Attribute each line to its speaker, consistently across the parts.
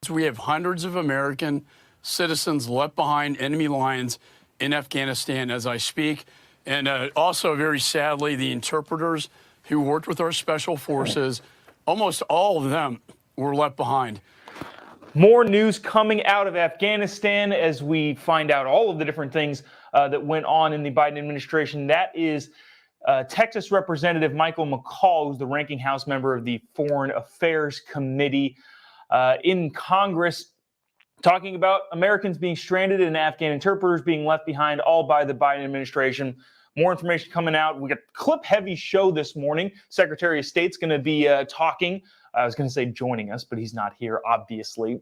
Speaker 1: We have hundreds of American citizens left behind enemy lines in Afghanistan as I speak. And also, very sadly, the interpreters who worked with our special forces, almost all of them were left behind.
Speaker 2: More news coming out of Afghanistan as we find out all of the different things that went on in the Biden administration. That is Texas Representative Michael McCall, who's the ranking House member of the Foreign Affairs Committee in Congress, talking about Americans being stranded and Afghan interpreters being left behind, all by the Biden administration. More information coming out. We got a clip-heavy show this morning. Secretary of State's going to be talking. I was going to say joining us, but he's not here, obviously.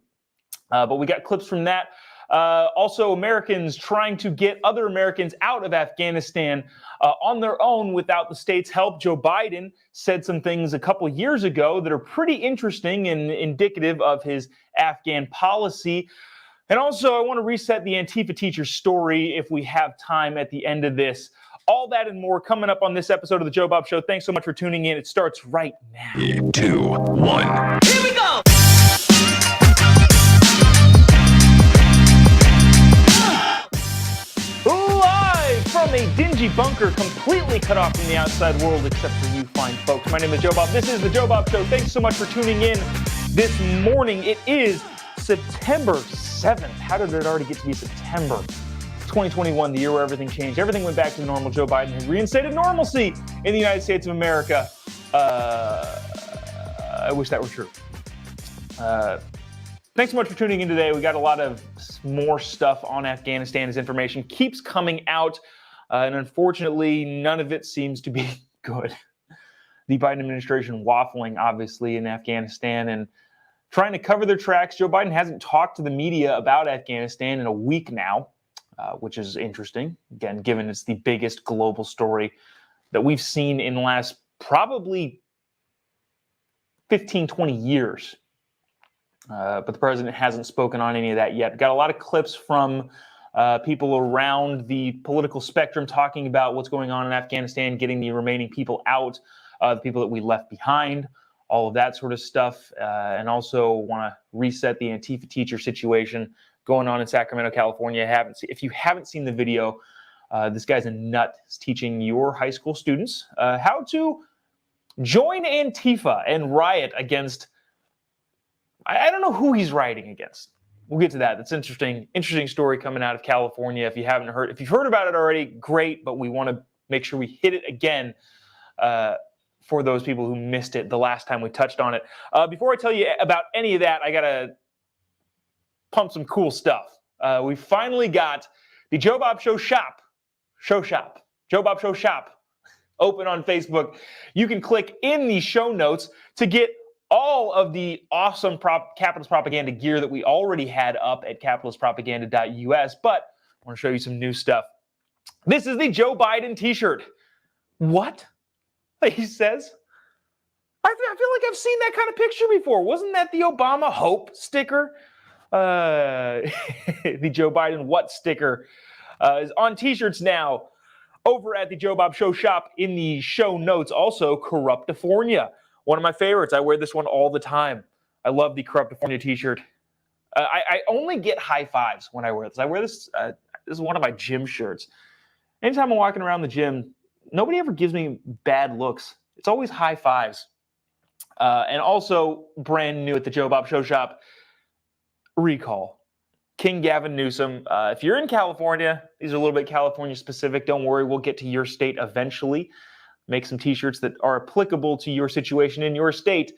Speaker 2: But we got clips from that. Also, Americans trying to get other Americans out of Afghanistan on their own without the state's help. Joe Biden said some things a couple years ago that are pretty interesting and indicative of his Afghan policy. And also, I want to reset the Antifa teacher story if we have time at the end of this. All that and more coming up on this episode of the Jobob Show. Thanks so much for tuning in. It starts right now.
Speaker 3: 3, 2, 1.
Speaker 4: Here we go!
Speaker 2: Live from a dingy bunker, completely cut off from the outside world, except for you fine folks. My name is Jobob. This is the Jobob Show. Thanks so much for tuning in this morning. It is September 7th. How did it already get to be September? 2021, the year where everything changed. Everything went back to normal. Joe Biden has reinstated normalcy in the United States of America. I wish that were true. Thanks so much for tuning in today. We got a lot of more stuff on Afghanistan as information keeps coming out, and unfortunately, none of it seems to be good. The Biden administration waffling, obviously, in Afghanistan and trying to cover their tracks. Joe Biden hasn't talked to the media about Afghanistan in a week now, which is interesting, again, given it's the biggest global story that we've seen in the last probably 15, 20 years. But the president hasn't spoken on any of that yet. Got a lot of clips from people around the political spectrum talking about what's going on in Afghanistan, getting the remaining people out, the people that we left behind, all of that sort of stuff. And also want to reset the Antifa teacher situation going on in Sacramento, California. If you haven't seen the video, this guy's a nut. He's teaching your high school students how to join Antifa and riot against, I don't know who he's rioting against. We'll get to that. That's interesting story coming out of California. If you've heard about it already, great, but we want to make sure we hit it again for those people who missed it the last time we touched on it. Before I tell you about any of that, I got to pump some cool stuff. We finally got the Jobob Show shop, Jobob Show shop, open on Facebook. You can click in the show notes to get all of the awesome capitalist propaganda gear that we already had up at capitalistpropaganda.us, but I want to show you some new stuff. This is the Joe Biden t-shirt. What? He says. I feel like I've seen that kind of picture before. Wasn't that the Obama Hope sticker? The Joe Biden what sticker is on t-shirts now over at the Jobob Show shop in the show notes. Also, Corruptifornia, one of my favorites. I wear this one all the time. I love the Corruptifornia t-shirt. I only get high fives when I wear this. I wear this. This is one of my gym shirts. Anytime I'm walking around the gym, nobody ever gives me bad looks. It's always high fives. And also, brand new at the Jobob Show shop, recall. King Gavin Newsom. If you're in California, these are a little bit California specific. Don't worry, we'll get to your state eventually. Make some t-shirts that are applicable to your situation in your state.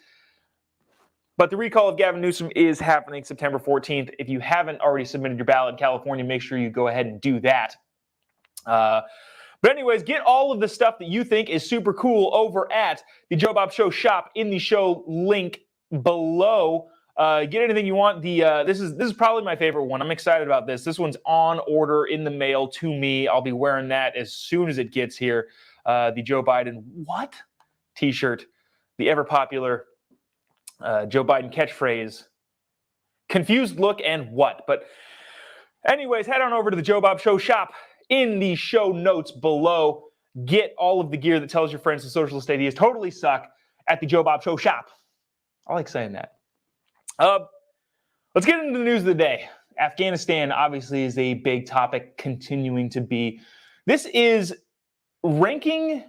Speaker 2: But the recall of Gavin Newsom is happening September 14th. If you haven't already submitted your ballot in California, make sure you go ahead and do that. But anyways, get all of the stuff that you think is super cool over at the Jobob Show shop in the show link below. Get anything you want. This is probably my favorite one. I'm excited about this. This one's on order in the mail to me. I'll be wearing that as soon as it gets here. The Joe Biden what t-shirt, the ever popular Joe Biden catchphrase, confused look and what. But anyways, head on over to the Jobob Show shop in the show notes below. Get all of the gear that tells your friends the socialist ideas totally suck at the Jobob Show shop. I like saying that. Let's get into the news of the day. Afghanistan obviously is a big topic, continuing to be. This is ranking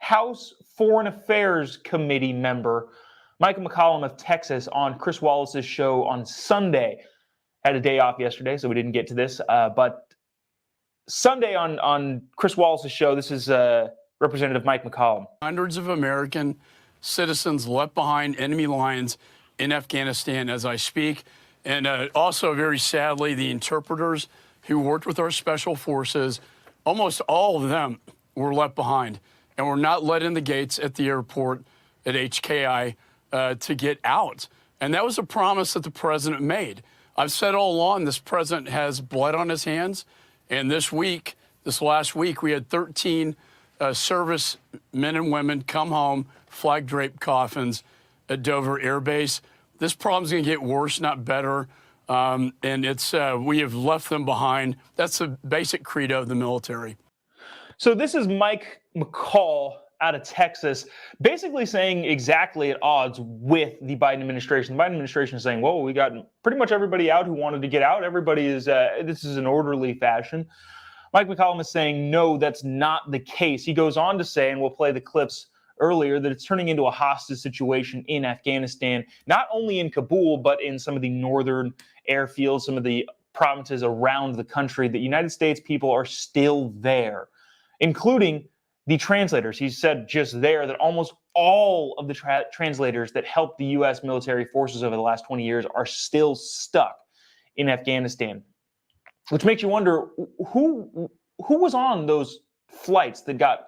Speaker 2: House Foreign Affairs Committee member Michael McClellan of Texas on Chris Wallace's show on Sunday. Had a day off yesterday, so we didn't get to this. But Sunday on Chris Wallace's show, this is Representative Mike McClellan.
Speaker 1: Hundreds of American citizens left behind enemy lines in Afghanistan as I speak. And also, very sadly, the interpreters who worked with our special forces, almost all of them were left behind and were not let in the gates at the airport at HKI to get out. And that was a promise that the president made. I've said all along, this president has blood on his hands. And this last week, we had 13 service men and women come home, flag-draped coffins at Dover Air Base. This problem's going to get worse, not better. And we have left them behind. That's the basic credo of the military.
Speaker 2: So this is Mike McCall out of Texas, basically saying exactly at odds with the Biden administration. The Biden administration is saying, well, we got pretty much everybody out who wanted to get out. Everybody is, this is an orderly fashion. Mike McClellan is saying, no, that's not the case. He goes on to say, and we'll play the clips earlier, that it's turning into a hostage situation in Afghanistan, not only in Kabul, but in some of the northern airfields, some of the provinces around the country. The United States people are still there, including the translators. He said just there that almost all of the translators that helped the U.S. military forces over the last 20 years are still stuck in Afghanistan, which makes you wonder who was on those flights that got,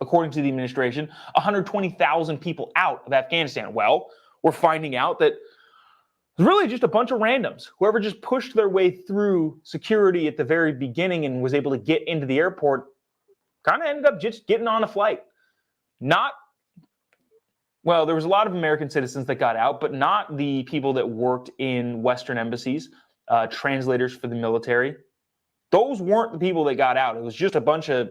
Speaker 2: according to the administration, 120,000 people out of Afghanistan. Well, we're finding out that it's really just a bunch of randoms. Whoever just pushed their way through security at the very beginning and was able to get into the airport kind of ended up just getting on a flight. Well, there was a lot of American citizens that got out, but not the people that worked in Western embassies, translators for the military. Those weren't the people that got out. It was just a bunch of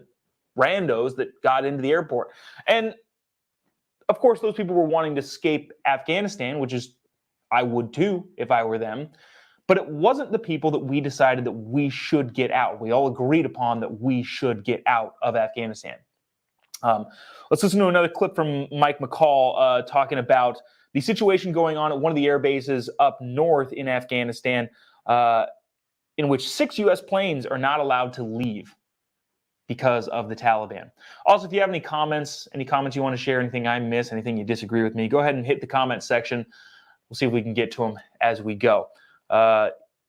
Speaker 2: randos that got into the airport. And of course, those people were wanting to escape Afghanistan, which is, I would too if I were them. But it wasn't the people that we decided that we should get out. We all agreed upon that we should get out of Afghanistan. Let's listen to another clip from Mike McCall talking about the situation going on at one of the air bases up north in Afghanistan, in which 6 U.S. planes are not allowed to leave because of the Taliban. Also, if you have any comments you want to share, anything I miss, anything you disagree with me, go ahead and hit the comment section. We'll see if we can get to them as we go.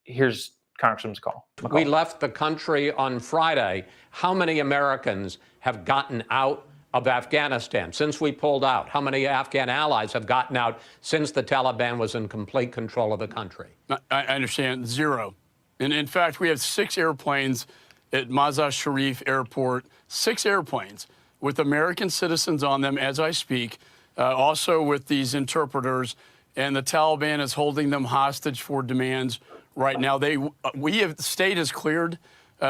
Speaker 2: Here's Congressman McCall.
Speaker 4: We left the country on Friday. How many Americans have gotten out of Afghanistan since we pulled out? How many Afghan allies have gotten out since the Taliban was in complete control of the country?
Speaker 1: I understand, 0. And in fact, we have 6 airplanes at Mazar Sharif Airport, 6 airplanes with American citizens on them as I speak, also with these interpreters. And the Taliban is holding them hostage for demands right now. The state has cleared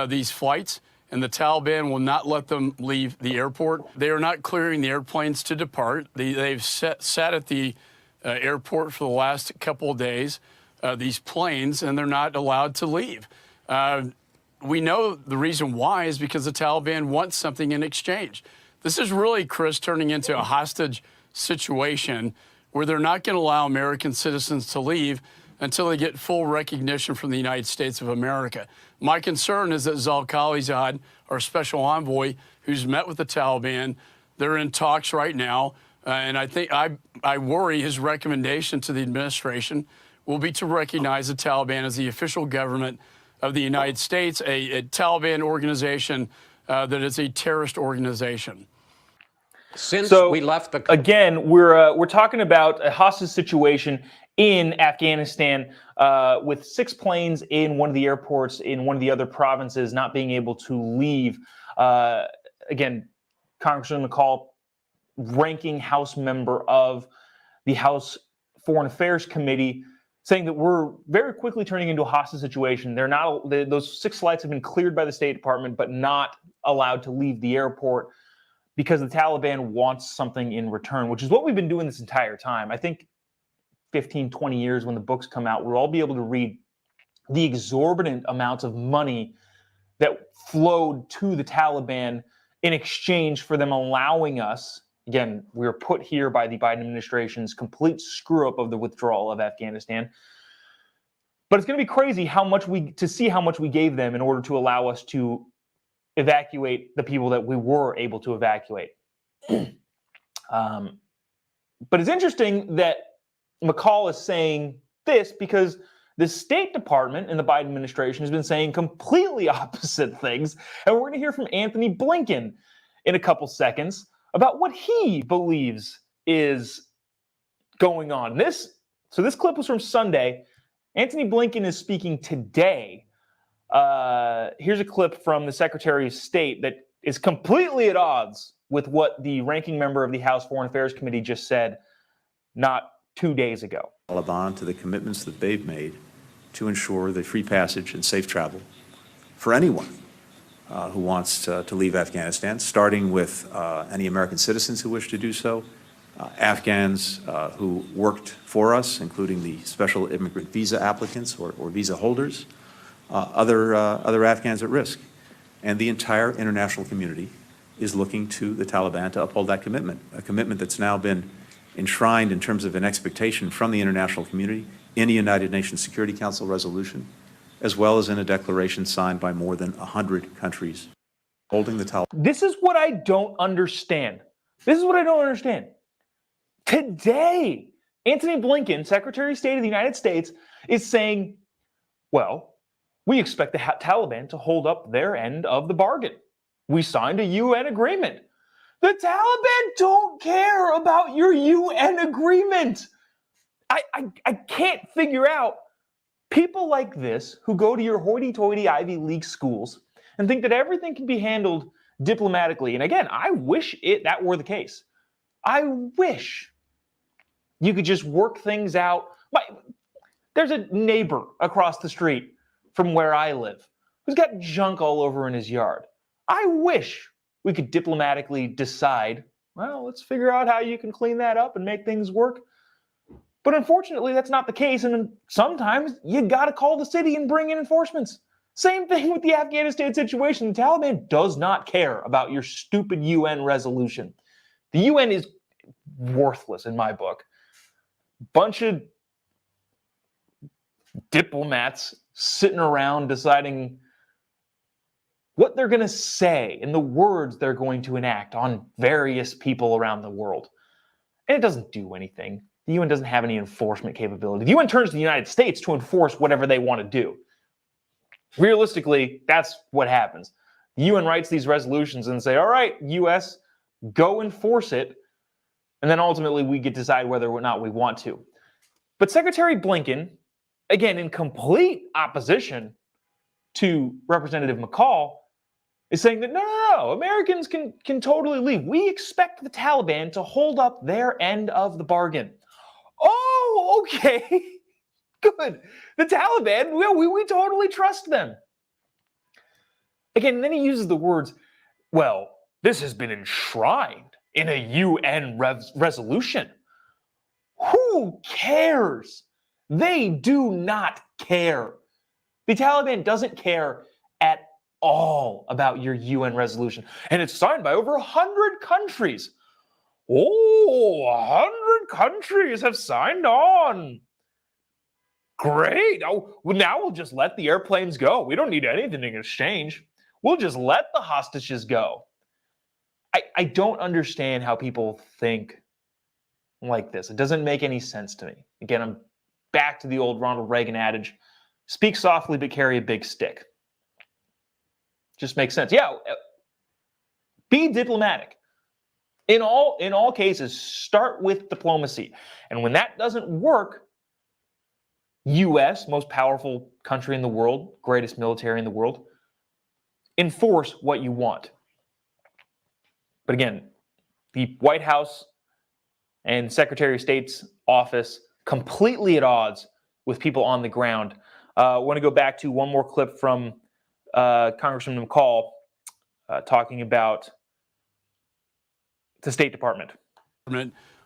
Speaker 1: these flights, and the Taliban will not let them leave the airport. They are not clearing the airplanes to depart. They've sat at the airport for the last couple of days, these planes, and they're not allowed to leave. We know the reason why is because the Taliban wants something in exchange. This is really, Chris, turning into a hostage situation where they're not going to allow American citizens to leave until they get full recognition from the United States of America. My concern is that Zal Khalilzad, our special envoy, who's met with the Taliban, they're in talks right now, and I think I worry his recommendation to the administration will be to recognize the Taliban as the official government of the United States, a Taliban organization that is a terrorist organization.
Speaker 4: Since
Speaker 2: so,
Speaker 4: we left the
Speaker 2: again, we're talking about a hostage situation in Afghanistan with 6 planes in one of the airports in one of the other provinces not being able to leave. Again, Congressman McCall, ranking House member of the House Foreign Affairs Committee, saying that we're very quickly turning into a hostage situation. Those 6 flights have been cleared by the State Department, but not allowed to leave the airport because the Taliban wants something in return, which is what we've been doing this entire time. I think 15, 20 years when the books come out, we'll all be able to read the exorbitant amounts of money that flowed to the Taliban in exchange for them allowing us, again, we were put here by the Biden administration's complete screw up of the withdrawal of Afghanistan. But it's going to be crazy to see how much we gave them in order to allow us to evacuate the people that we were able to evacuate. But it's interesting that McCall is saying this because the State Department in the Biden administration has been saying completely opposite things. And we're going to hear from Anthony Blinken in a couple seconds about what he believes is going on. This clip was from Sunday. Anthony Blinken is speaking today. Here's a clip from the Secretary of State that is completely at odds with what the ranking member of the House Foreign Affairs Committee just said not 2 days ago.
Speaker 5: Taliban to the commitments that they've made to ensure the free passage and safe travel for anyone who wants to leave Afghanistan, starting with any American citizens who wish to do so, Afghans who worked for us, including the special immigrant visa applicants or visa holders, other Afghans at risk. And the entire international community is looking to the Taliban to uphold that commitment, a commitment that's now been enshrined in terms of an expectation from the international community in a United Nations Security Council resolution, as well as in a declaration signed by more than 100 countries holding the Taliban.
Speaker 2: This is what I don't understand. Today, Anthony Blinken, Secretary of State of the United States, is saying, well, we expect the Taliban to hold up their end of the bargain. We signed a UN agreement. The Taliban don't care about your UN agreement. I can't figure out people like this who go to your hoity-toity Ivy League schools and think that everything can be handled diplomatically. And again, I wish that were the case. I wish you could just work things out. There's a neighbor across the street from where I live who's got junk all over in his yard. I wish we could diplomatically decide, well, let's figure out how you can clean that up and make things work. But unfortunately, that's not the case. And sometimes you got to call the city and bring in enforcements. Same thing with the Afghanistan situation. The Taliban does not care about your stupid UN resolution. The UN is worthless in my book. Bunch of diplomats sitting around deciding what they're going to say and the words they're going to enact on various people around the world. And it doesn't do anything. The UN doesn't have any enforcement capability. The UN turns to the United States to enforce whatever they want to do. Realistically, that's what happens. The UN writes these resolutions and say, all right, US, go enforce it. And then ultimately we get to decide whether or not we want to. But Secretary Blinken, again, in complete opposition to Representative McCall, is saying that no, Americans can totally leave. We expect the Taliban to hold up their end of the bargain. Oh, okay, good. The Taliban, we totally trust them. Again, and then he uses the words, well, this has been enshrined in a UN resolution. Who cares? They do not care. The Taliban doesn't care at all about your UN resolution. And it's signed by over 100 countries. Oh, 100 countries have signed on. Great. Oh, well, now we'll just let the airplanes go. We don't need anything in exchange. We'll just let the hostages go. I don't understand how people think like this. It doesn't make any sense to me. Again, I'm back to the old Ronald Reagan adage, speak softly but carry a big stick. Just makes sense. Yeah, be diplomatic. In all cases, start with diplomacy. And when that doesn't work, US, most powerful country in the world, greatest military in the world, enforce what you want. But again, the White House and Secretary of State's office completely at odds with people on the ground. I want to go back to one more clip from Congressman McCall talking about the State Department.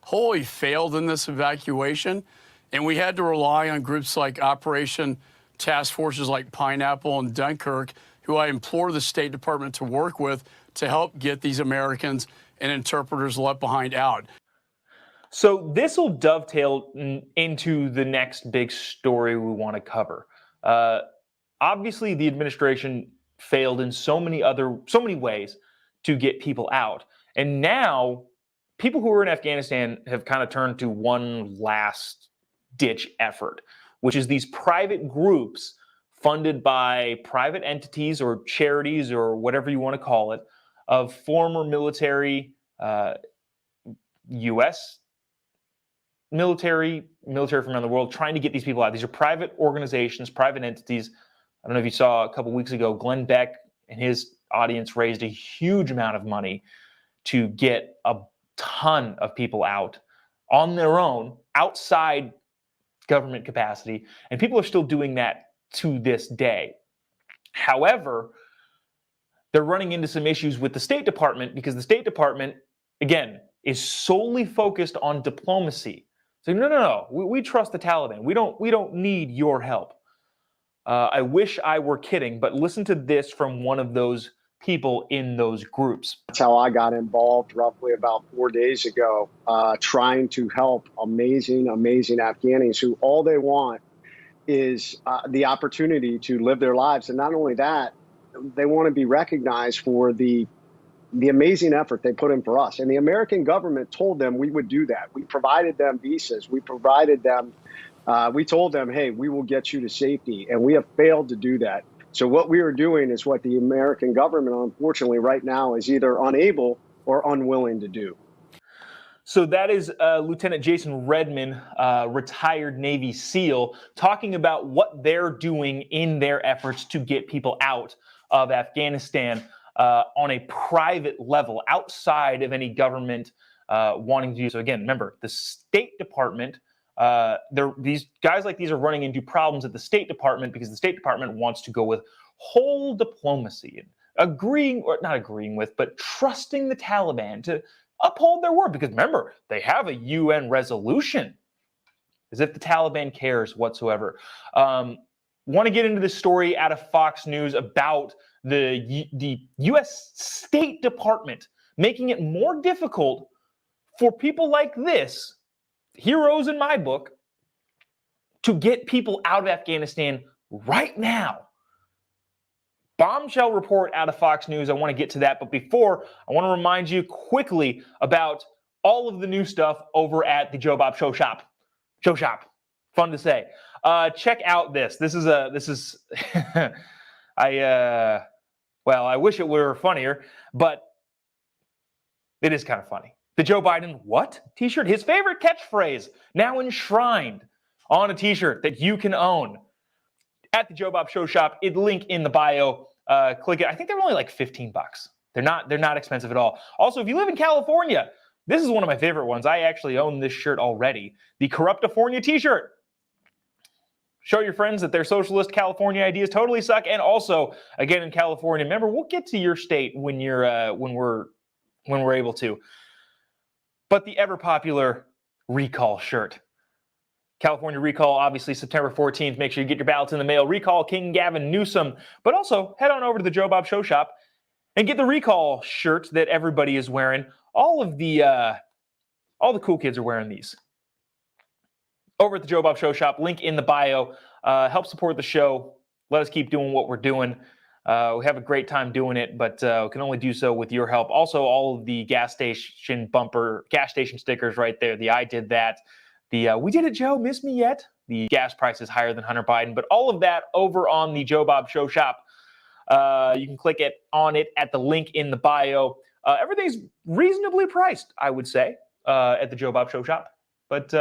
Speaker 1: Wholly failed in this evacuation. And we had to rely on groups like Operation Task Forces like Pineapple and Dunkirk, who I implore the State Department to work with to help get these Americans and interpreters left behind out.
Speaker 2: So this will dovetail into the next big story we want to cover. Obviously, the administration failed in so many ways to get people out. And now people who are in Afghanistan have kind of turned to one last ditch effort, which is these private groups funded by private entities or charities or whatever you want to call it, of former military, U.S. military from around the world, trying to get these people out. These are private organizations, private entities. I don't know if you saw a couple weeks ago, Glenn Beck and his audience raised a huge amount of money to get a ton of people out on their own, outside government capacity, and people are still doing that to this day. However, they're running into some issues with the State Department because the State Department, again, is solely focused on diplomacy. So no, we trust the Taliban. We don't need your help. I wish I were kidding, but listen to this from one of those people in those groups.
Speaker 6: That's how I got involved roughly about 4 days ago, trying to help amazing Afghanis who all they want is the opportunity to live their lives. And not only that, they want to be recognized for the amazing effort they put in for us. And the American government told them we would do that. We provided them visas. We provided them, we told them, hey, we will get you to safety. And we have failed to do that. So what we are doing is what the American government, unfortunately, right now is either unable or unwilling to do.
Speaker 2: So that is Lieutenant Jason Redman, retired Navy SEAL, talking about what they're doing in their efforts to get people out of Afghanistan on a private level, outside of any government wanting to do so. Again, remember, the State Department, these guys like these are running into problems at the State Department because the State Department wants to go with whole diplomacy and not agreeing with, but trusting the Taliban to uphold their word. Because remember, they have a UN resolution, as if the Taliban cares whatsoever. Want to get into this story out of Fox News about the U.S. State Department making it more difficult for people like this, heroes in my book, to get people out of Afghanistan right now. Bombshell report out of Fox News. I want to get to that. But before, I want to remind you quickly about all of the new stuff over at the Jobob Show shop. Show shop. Fun to say. Check out this. This is I wish it were funnier, but it is kind of funny. The Joe Biden what t-shirt? His favorite catchphrase now enshrined on a t-shirt that you can own at the Jobob Show shop. Link in the bio. Click it. I think they're only like $15. They're not expensive at all. Also, if you live in California, this is one of my favorite ones. I actually own this shirt already. The Corruptifornia t-shirt. Show your friends that their socialist California ideas totally suck. And also, again, in California, remember, we'll get to your state when we're able to. But the ever popular recall shirt. California recall, obviously, September 14th. Make sure you get your ballots in the mail. Recall King Gavin Newsom. But also, head on over to the Jobob Show shop and get the recall shirt that everybody is wearing. All the cool kids are wearing these. Over at the Jobob Show shop, link in the bio. Help support the show. Let us keep doing what we're doing. We have a great time doing it, but we can only do so with your help. Also, all of the gas station stickers right there. The I did that. The we did it, Joe. Miss me yet? The gas price is higher than Hunter Biden, but all of that over on the Jobob Show shop. You can click on it at the link in the bio. Everything's reasonably priced, I would say, at the Jobob Show shop. But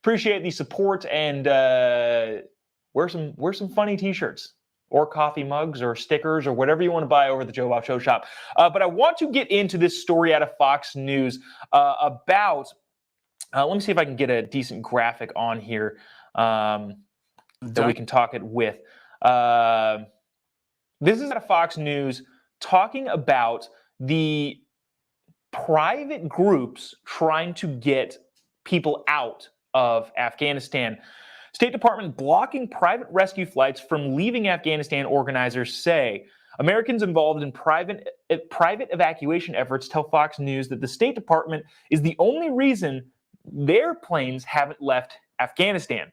Speaker 2: appreciate the support and wear some funny t-shirts or coffee mugs or stickers or whatever you want to buy over the Jobob Show shop. But I want to get into this story out of Fox News about, let me see if I can get a decent graphic on here that we can talk it with. This is out of Fox News talking about the private groups trying to get people out of Afghanistan. State Department blocking private rescue flights from leaving Afghanistan, organizers say. Americans involved in private evacuation efforts tell Fox News that the State Department is the only reason their planes haven't left Afghanistan.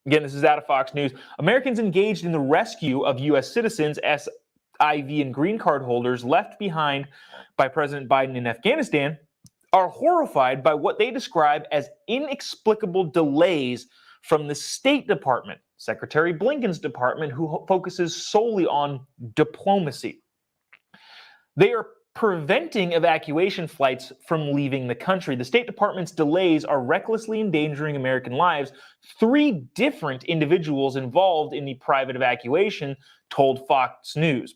Speaker 2: Again, this is out of Fox News. Americans engaged in the rescue of U.S. citizens, SIV and green card holders left behind by President Biden in Afghanistan are horrified by what they describe as inexplicable delays from the State Department, Secretary Blinken's department, who focuses solely on diplomacy. They are preventing evacuation flights from leaving the country. The State Department's delays are recklessly endangering American lives. 3 different individuals involved in the private evacuation told Fox News.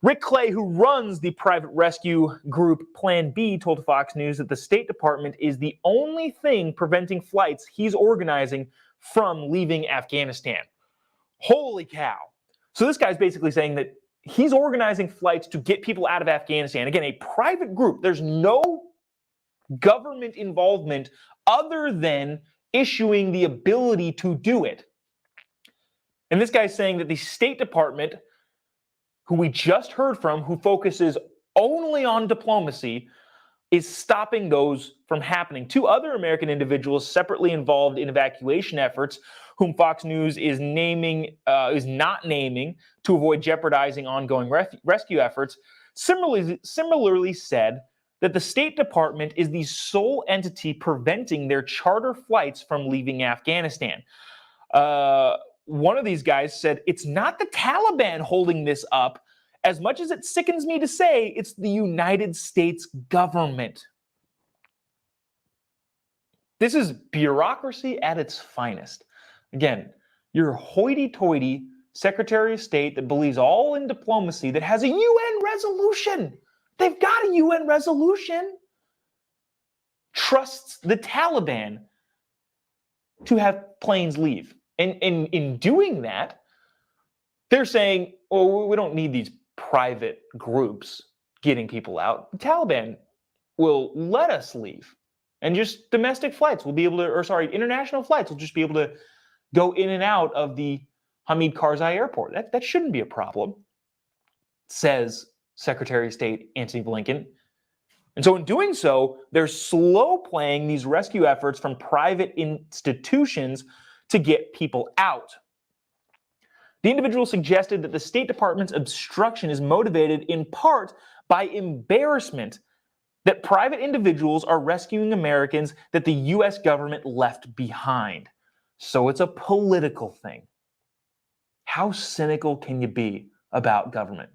Speaker 2: Rick Clay, who runs the private rescue group Plan B, told Fox News that the State Department is the only thing preventing flights he's organizing from leaving Afghanistan. Holy cow. So this guy's basically saying that he's organizing flights to get people out of Afghanistan. Again, a private group. There's no government involvement other than issuing the ability to do it. And this guy's saying that the State Department, who we just heard from, who focuses only on diplomacy, is stopping those from happening. 2 other American individuals separately involved in evacuation efforts, whom Fox News is not naming to avoid jeopardizing ongoing rescue efforts, similarly said that the State Department is the sole entity preventing their charter flights from leaving Afghanistan. One of these guys said, it's not the Taliban holding this up. As much as it sickens me to say, it's the United States government. This is bureaucracy at its finest. Again, your hoity-toity Secretary of State that believes all in diplomacy, that has a UN resolution. They've got a UN resolution. Trusts the Taliban to have planes leave. And in doing that, they're saying, oh, we don't need these private groups getting people out. The Taliban will let us leave. And just domestic flights will be able to, international flights will just be able to go in and out of the Hamid Karzai airport. That shouldn't be a problem, says Secretary of State Antony Blinken. And so in doing so, they're slow playing these rescue efforts from private institutions to get people out. The individual suggested that the State Department's obstruction is motivated in part by embarrassment that private individuals are rescuing Americans that the U.S. government left behind. So it's a political thing. How cynical can you be about government?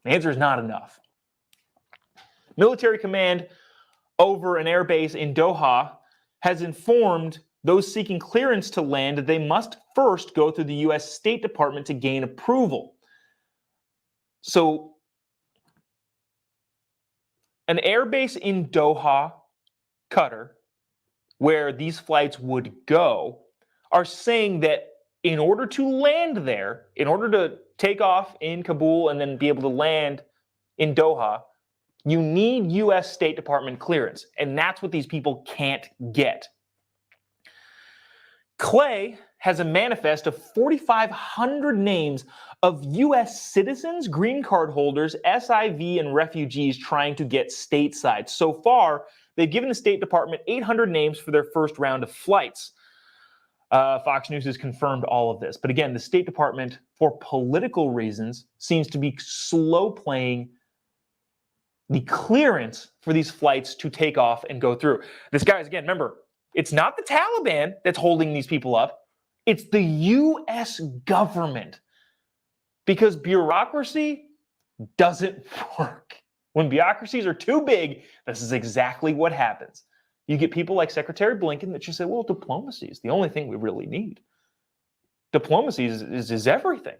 Speaker 2: The answer is not enough. Military command over an airbase in Doha has informed those seeking clearance to land that they must first go through the U.S. State Department to gain approval. So, an airbase in Doha, Qatar, where these flights would go, are saying that in order to land there, in order to take off in Kabul and then be able to land in Doha, you need U.S. State Department clearance. And that's what these people can't get. Clay has a manifest of 4,500 names of U.S. citizens, green card holders, SIV, and refugees trying to get stateside. So far, they've given the State Department 800 names for their first round of flights. Fox News has confirmed all of this. But again, the State Department, for political reasons, seems to be slow playing the clearance for these flights to take off and go through. This, guys, again, remember, it's not the Taliban that's holding these people up. It's the U.S. government. Because bureaucracy doesn't work. When bureaucracies are too big, this is exactly what happens. You get people like Secretary Blinken that just say, well, diplomacy is the only thing we really need. Diplomacy is everything.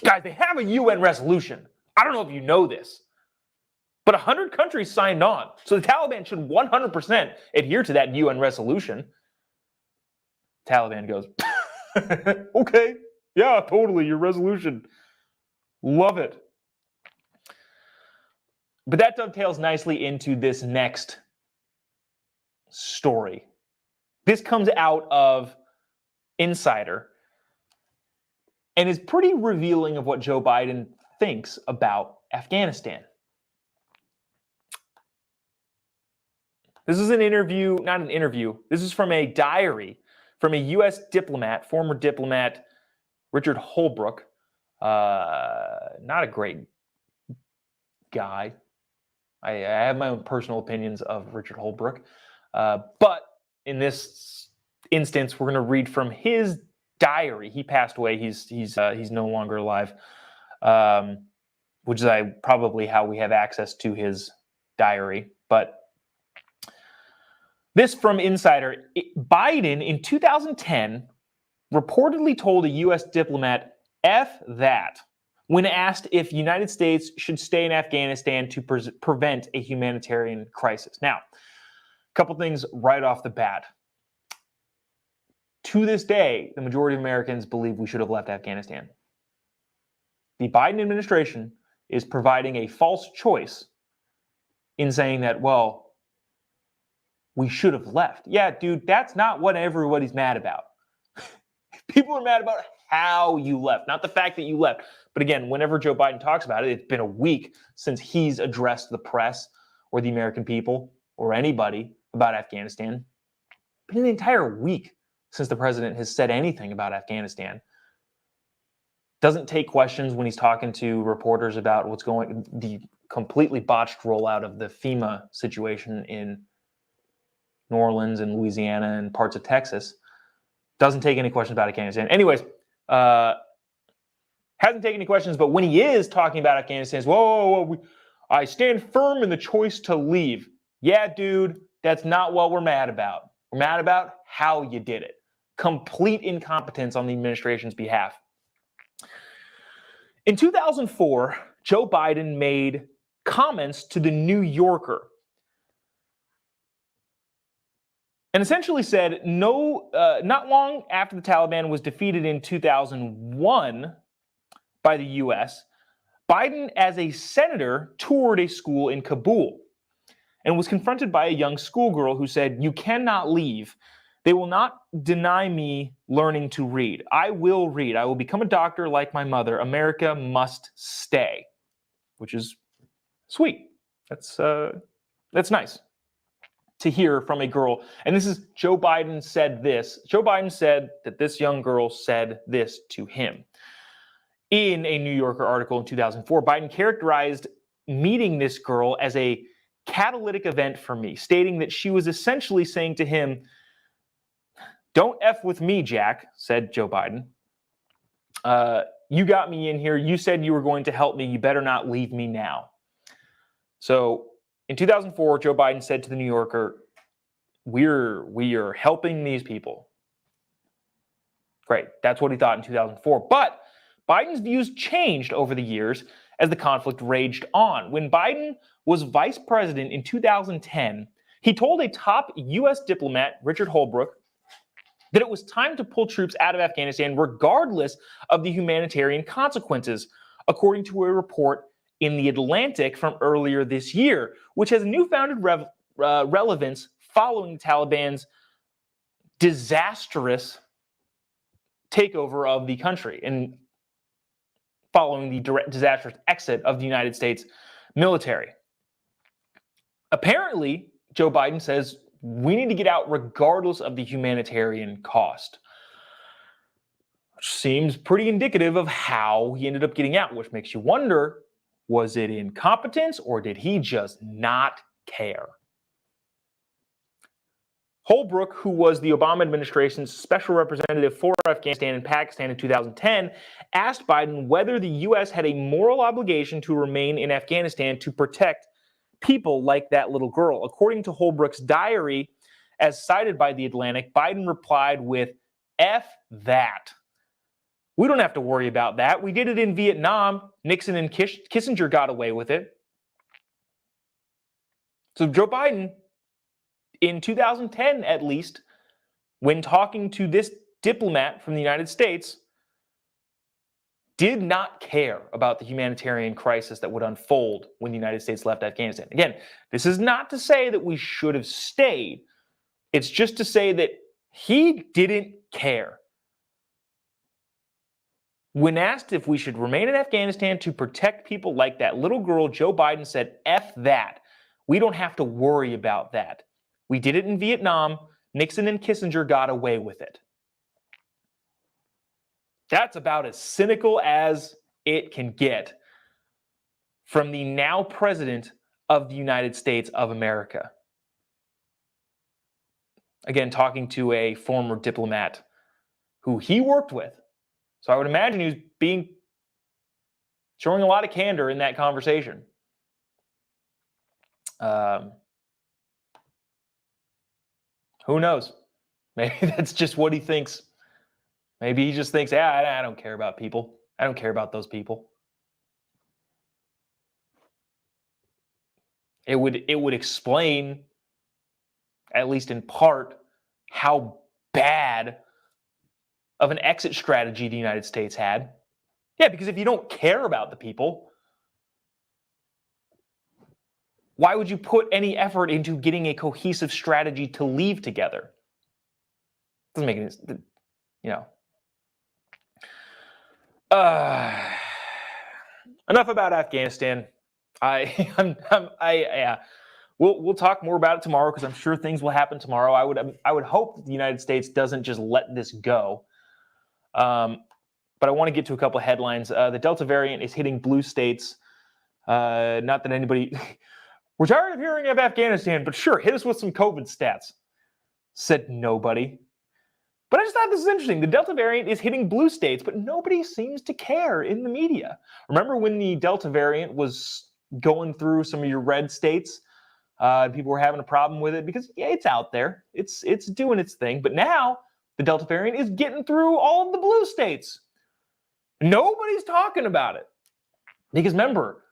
Speaker 2: Guys, they have a UN resolution. I don't know if you know this, but 100 countries signed on. So the Taliban should 100% adhere to that UN resolution. Taliban goes, okay, yeah, totally, your resolution. Love it. But that dovetails nicely into this next story. This comes out of Insider and is pretty revealing of what Joe Biden thinks about Afghanistan. This is an interview, not an interview. This is from a diary from a U.S. diplomat, former diplomat, Richard Holbrooke. Not a great guy. I have my own personal opinions of Richard Holbrooke. But in this instance, we're going to read from his diary. He passed away. He's no longer alive, which is probably how we have access to his diary. But this from Insider. Biden in 2010 reportedly told a U.S. diplomat, F that, when asked if the United States should stay in Afghanistan to prevent a humanitarian crisis. Now, a couple things right off the bat. To this day, the majority of Americans believe we should have left Afghanistan. The Biden administration is providing a false choice in saying that, well, we should have left. Yeah, dude, that's not what everybody's mad about. People are mad about how you left, not the fact that you left. But again, whenever Joe Biden talks about it, it's been a week since he's addressed the press or the American people or anybody about Afghanistan. Been an entire week since the president has said anything about Afghanistan. Doesn't take questions when he's talking to reporters about the completely botched rollout of the FEMA situation in New Orleans and Louisiana and parts of Texas. Doesn't take any questions about Afghanistan. Anyways, hasn't taken any questions, but when he is talking about Afghanistan, it's, whoa, I stand firm in the choice to leave. Yeah, dude, that's not what we're mad about. We're mad about how you did it. Complete incompetence on the administration's behalf. In 2004, Joe Biden made comments to the New Yorker and essentially said, not long after the Taliban was defeated in 2001 by the U.S., Biden, as a senator, toured a school in Kabul and was confronted by a young schoolgirl who said, "You cannot leave. They will not deny me learning to read. I will read. I will become a doctor like my mother. America must stay," which is sweet. That's nice to hear from a girl. And this is Joe Biden said this. Joe Biden said that this young girl said this to him. In a New Yorker article in 2004, Biden characterized meeting this girl as a catalytic event for me, stating that she was essentially saying to him, "Don't F with me, Jack," said Joe Biden. "You got me in here. You said you were going to help me. You better not leave me now." So in 2004, Joe Biden said to the New Yorker, we are helping these people. Great. That's what he thought in 2004. But Biden's views changed over the years as the conflict raged on. When Biden was vice president in 2010, he told a top U.S. diplomat, Richard Holbrooke, that it was time to pull troops out of Afghanistan regardless of the humanitarian consequences, according to a report in The Atlantic from earlier this year, which has newfound relevance following the Taliban's disastrous takeover of the country and following the disastrous exit of the United States military. Apparently, Joe Biden says we need to get out regardless of the humanitarian cost, which seems pretty indicative of how he ended up getting out, which makes you wonder, was it incompetence or did he just not care? Holbrooke, who was the Obama administration's special representative for Afghanistan and Pakistan in 2010, asked Biden whether the U.S. had a moral obligation to remain in Afghanistan to protect people like that little girl. According to Holbrooke's diary, as cited by The Atlantic, Biden replied with, "F that. We don't have to worry about that. We did it in Vietnam. Nixon and Kissinger got away with it." So Joe Biden, in 2010 at least, when talking to this diplomat from the United States, did not care about the humanitarian crisis that would unfold when the United States left Afghanistan. Again, this is not to say that we should have stayed, It's just to say that he didn't care. When asked if we should remain in Afghanistan to protect people like that little girl, Joe Biden said, F that. We don't have to worry about that. We did it in Vietnam. Nixon and Kissinger got away with it. That's about as cynical as it can get from the now president of the United States of America. Again, talking to a former diplomat who he worked with. So I would imagine he was showing a lot of candor in that conversation. Who knows? Maybe that's just what he thinks. Maybe he just thinks, I don't care about people. I don't care about those people. It would explain, at least in part, how bad of an exit strategy the United States had. Yeah, because if you don't care about the people, why would you put any effort into getting a cohesive strategy to leave together? Doesn't make any sense, Enough about Afghanistan. We'll talk more about it tomorrow because I'm sure things will happen tomorrow. I would hope that the United States doesn't just let this go. But I want to get to a couple of headlines. The Delta variant is hitting blue states. Not that anybody... We're tired of hearing of Afghanistan, but sure, hit us with some COVID stats, said nobody. But I just thought this is interesting. The Delta variant is hitting blue states, but nobody seems to care in the media. Remember when the Delta variant was going through some of your red states? People were having a problem with it because, yeah, it's out there. It's doing its thing. But now the Delta variant is getting through all of the blue states. Nobody's talking about it. Because remember,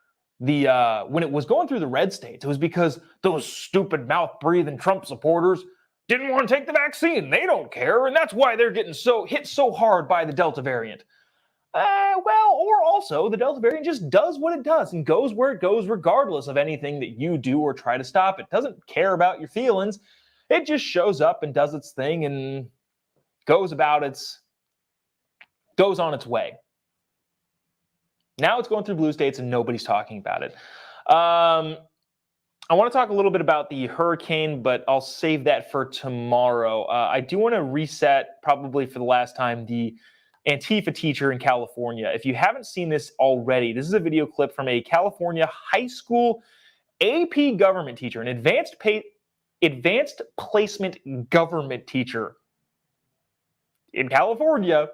Speaker 2: when it was going through the red states, it was because those stupid mouth-breathing Trump supporters didn't want to take the vaccine. They don't care, and that's why they're getting hit so hard by the Delta variant. Or also the Delta variant just does what it does and goes where it goes regardless of anything that you do or try to stop. It doesn't care about your feelings. It just shows up and does its thing and goes on its way. Now it's going through blue states and nobody's talking about it. I want to talk a little bit about the hurricane, but I'll save that for tomorrow. I do want to reset, probably for the last time, the Antifa teacher in California. If you haven't seen this already, this is a video clip from a California high school AP government teacher, an advanced placement government teacher in California,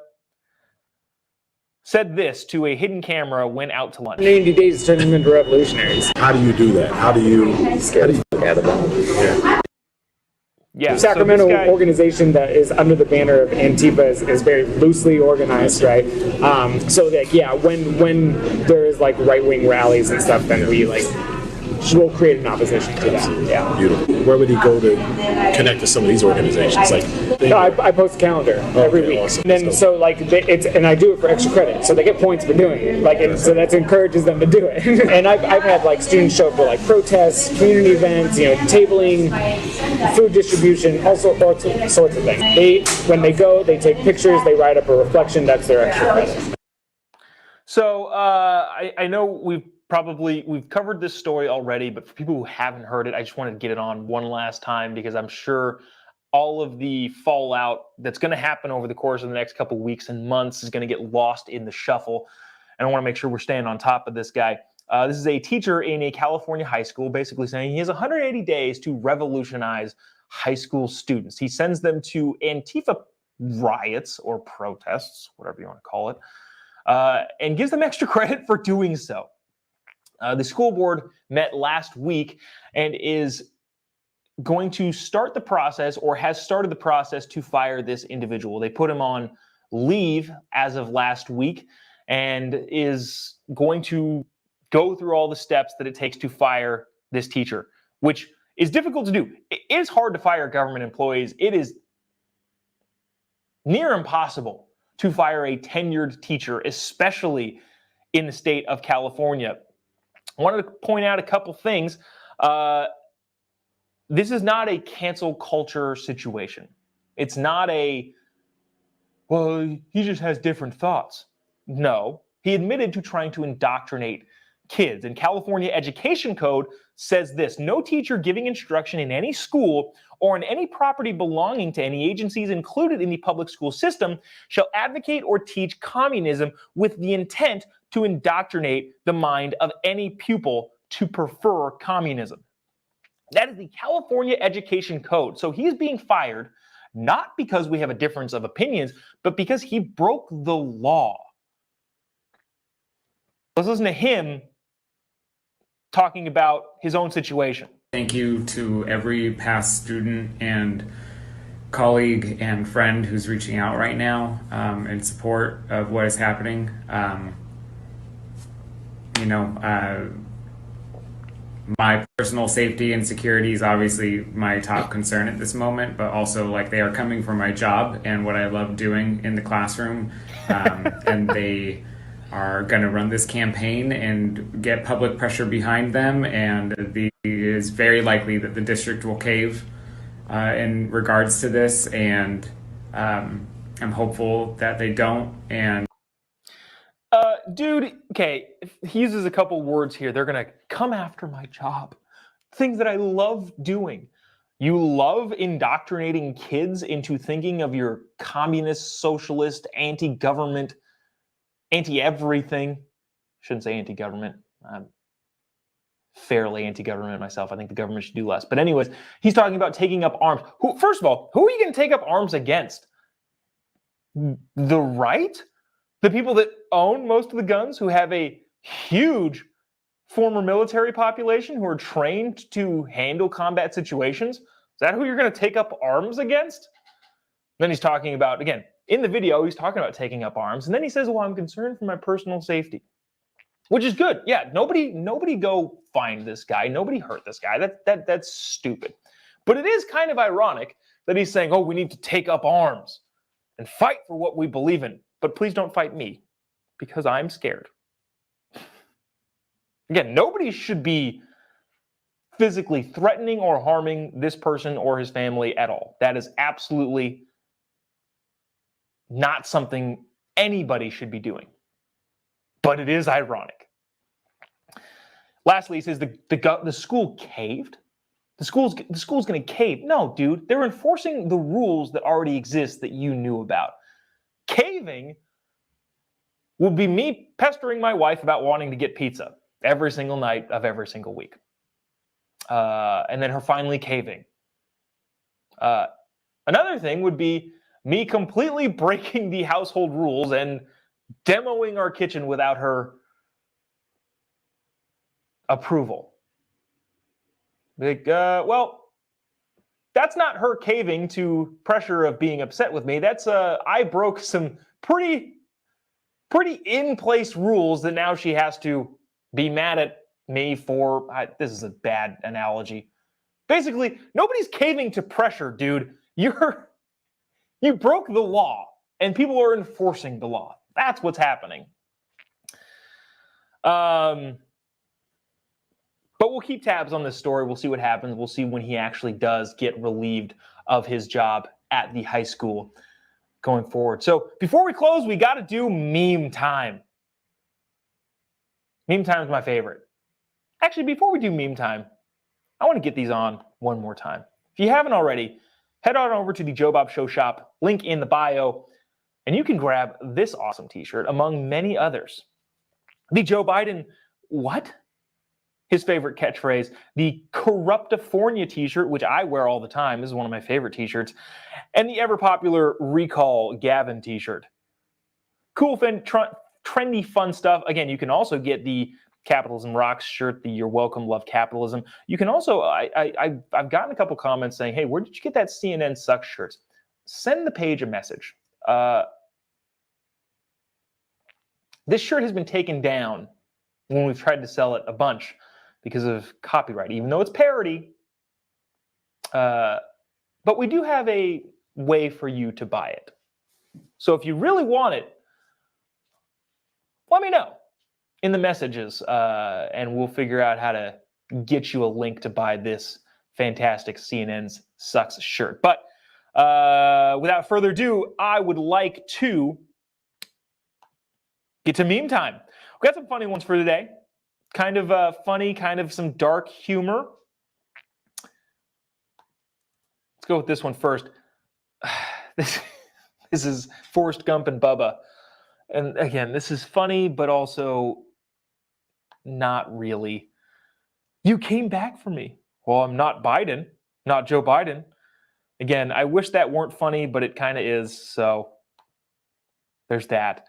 Speaker 2: said this to a hidden camera when out to lunch.
Speaker 7: 90 days turn them into revolutionaries.
Speaker 8: How do you do that? How do you
Speaker 7: Look at them.
Speaker 2: Yeah,
Speaker 7: the Sacramento organization that is under the banner of Antifa is very loosely organized, right? When there is like right-wing rallies and stuff, then we'll create an opposition to that. Yeah.
Speaker 8: Beautiful. Where would he go to connect to some of these organizations?
Speaker 7: I post a calendar every week,
Speaker 8: awesome.
Speaker 7: and then and I do it for extra credit, so they get points for doing it. So that encourages them to do it. And I've had students show up for protests, community events, tabling, food distribution, all sorts of things. When they go, they take pictures, they write up a reflection. That's their extra credit.
Speaker 2: So I know we've covered this story already, but for people who haven't heard it, I just wanted to get it on one last time because I'm sure all of the fallout that's going to happen over the course of the next couple of weeks and months is going to get lost in the shuffle. And I want to make sure we're staying on top of this guy. This is a teacher in a California high school, basically saying he has 180 days to revolutionize high school students. He sends them to Antifa riots or protests, whatever you want to call it, and gives them extra credit for doing so. The school board met last week and is going to start the process, or has started the process, to fire this individual. They put him on leave as of last week and is going to go through all the steps that it takes to fire this teacher, which is difficult to do. It is hard to fire government employees. It is near impossible to fire a tenured teacher, especially in the state of California. I wanted to point out a couple things. The this is not a cancel culture situation. It's not well, he just has different thoughts. No, he admitted to trying to indoctrinate kids. And California Education Code says this: no teacher giving instruction in any school or on any property belonging to any agencies included in the public school system shall advocate or teach communism with the intent to indoctrinate the mind of any pupil to prefer communism. That is the California Education Code. So he's being fired not because we have a difference of opinions, but because he broke the law. Let's listen to him talking about his own situation.
Speaker 9: Thank you to every past student and colleague and friend who's reaching out right now in support of what is happening. My personal safety and security is obviously my top concern at this moment, but also like they are coming for my job and what I love doing in the classroom, and they are going to run this campaign and get public pressure behind them, and it is very likely that the district will cave in regards to this, and I'm hopeful that they don't. And
Speaker 2: dude, okay, if he uses a couple words here, they're going to come after my job. Things that I love doing. You love indoctrinating kids into thinking of your communist, socialist, anti-government, anti-everything. Shouldn't say anti-government. I'm fairly anti-government myself. I think the government should do less. But anyways, he's talking about taking up arms. First of all, who are you going to take up arms against? The right? The people that own most of the guns, who have a huge former military population who are trained to handle combat situations? Is that who you're going to take up arms against? Then he's talking about, again, in the video, he's talking about taking up arms. And then he says, well, I'm concerned for my personal safety, which is good. Yeah, nobody go find this guy. Nobody hurt this guy. That's stupid. But it is kind of ironic that he's saying, oh, we need to take up arms and fight for what we believe in. But please don't fight me, because I'm scared. Again, nobody should be physically threatening or harming this person or his family at all. That is absolutely not something anybody should be doing. But it is ironic. Lastly, he says the school caved. The school's going to cave. No, dude, they're enforcing the rules that already exist that you knew about. Caving would be me pestering my wife about wanting to get pizza every single night of every single week. And then her finally caving. Another thing would be me completely breaking the household rules and demoing our kitchen without her approval. Well, that's not her caving to pressure of being upset with me. That's I broke some pretty in-place rules that now she has to be mad at me for. This is a bad analogy. Basically, nobody's caving to pressure, dude. You broke the law, and people are enforcing the law. That's what's happening. But we'll keep tabs on this story. We'll see what happens. We'll see when he actually does get relieved of his job at the high school going forward. So before we close, we got to do meme time. Meme time is my favorite. Actually, before we do meme time, I want to get these on one more time. If you haven't already, head on over to the Jobob Show shop, link in the bio, and you can grab this awesome t-shirt among many others. The Joe Biden, what? His favorite catchphrase, the Corruptifornia t-shirt, which I wear all the time. This is one of my favorite t-shirts. And the ever-popular Recall Gavin t-shirt. Cool, trendy, fun stuff. Again, you can also get the Capitalism Rocks shirt, the You're Welcome, Love Capitalism. You can also, I've gotten a couple comments saying, hey, where did you get that CNN Sucks shirt? Send the page a message. This shirt has been taken down when we've tried to sell it a bunch because of copyright, even though it's parody. But we do have a way for you to buy it. So if you really want it, let me know in the messages, and we'll figure out how to get you a link to buy this fantastic CNN's Sucks shirt. But without further ado, I would like to get to meme time. We've got some funny ones for today. Kind of funny, kind of some dark humor. Let's go with this one first. This is Forrest Gump and Bubba. And again, this is funny, but also not really. You came back for me. Well, I'm not Biden, not Joe Biden. Again, I wish that weren't funny, but it kind of is. So there's that.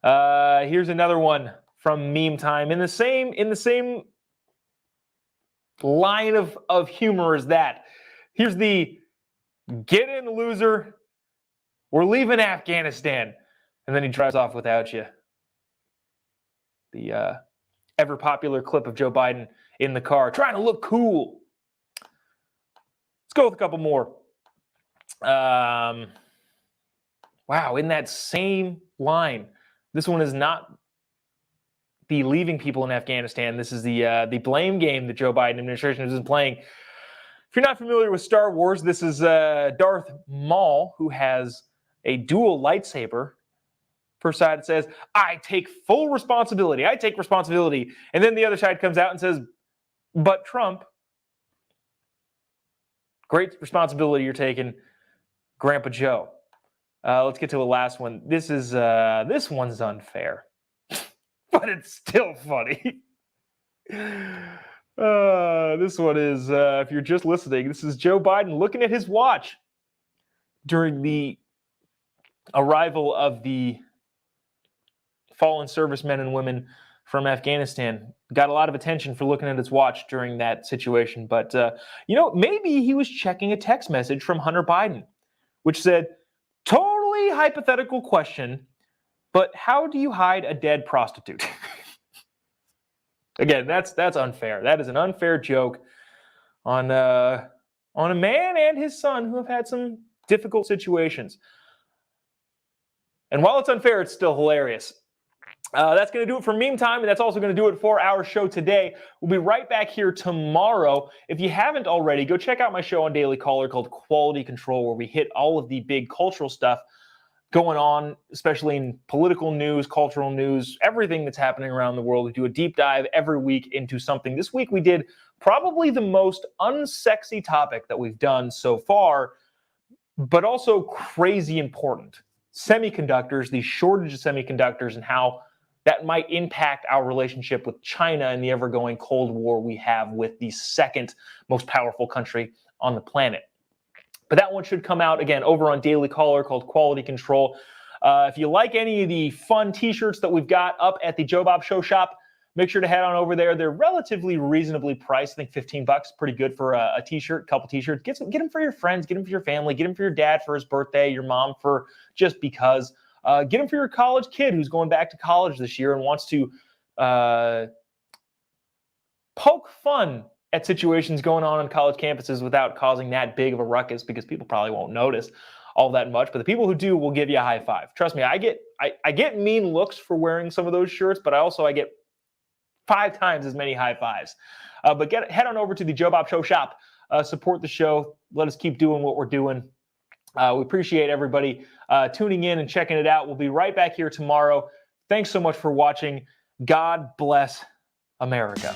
Speaker 2: Here's another one from Meme Time in the same line of humor as that. Here's the get in, loser. We're leaving Afghanistan. And then he drives off without you. The ever popular clip of Joe Biden in the car trying to look cool. Let's go with a couple more. Wow, in that same line. This one is not the leaving people in Afghanistan. This is the blame game that Joe Biden administration has been playing. If you're not familiar with Star Wars, this is Darth Maul, who has a dual lightsaber. First side says, I take full responsibility. I take responsibility. And then the other side comes out and says, but Trump, great responsibility you're taking, Grandpa Joe. Let's get to the last one. This one's unfair, but it's still funny. This one is, if you're just listening, this is Joe Biden looking at his watch during the arrival of the fallen servicemen and women from Afghanistan. Got a lot of attention for looking at his watch during that situation. But, maybe he was checking a text message from Hunter Biden, which said, totally hypothetical question, but how do you hide a dead prostitute? Again, that's unfair. That is an unfair joke on a man and his son who have had some difficult situations. And while it's unfair, it's still hilarious. That's going to do it for Meme Time, and that's also going to do it for our show today. We'll be right back here tomorrow. If you haven't already, go check out my show on Daily Caller called Quality Control, where we hit all of the big cultural stuff going on, especially in political news, cultural news, everything that's happening around the world. We do a deep dive every week into something. This week we did probably the most unsexy topic that we've done so far, but also crazy important. Semiconductors, the shortage of semiconductors, and how that might impact our relationship with China and the ever-going Cold War we have with the second most powerful country on the planet. But that one should come out, again, over on Daily Caller called Quality Control. If you like any of the fun T-shirts that we've got up at the Jobob Show shop, make sure to head on over there. They're relatively reasonably priced. I think $15, pretty good for a T-shirt, couple T-shirts. Get them for your friends, get them for your family, get them for your dad for his birthday, your mom for just because. Get them for your college kid who's going back to college this year and wants to poke fun at situations going on college campuses without causing that big of a ruckus, because people probably won't notice all that much. But the people who do will give you a high five. Trust me, I get mean looks for wearing some of those shirts, but I get 5 times as many high fives. But head on over to the Jobob Show shop. Support the show. Let us keep doing what we're doing. We appreciate everybody tuning in and checking it out. We'll be right back here tomorrow. Thanks so much for watching. God bless America.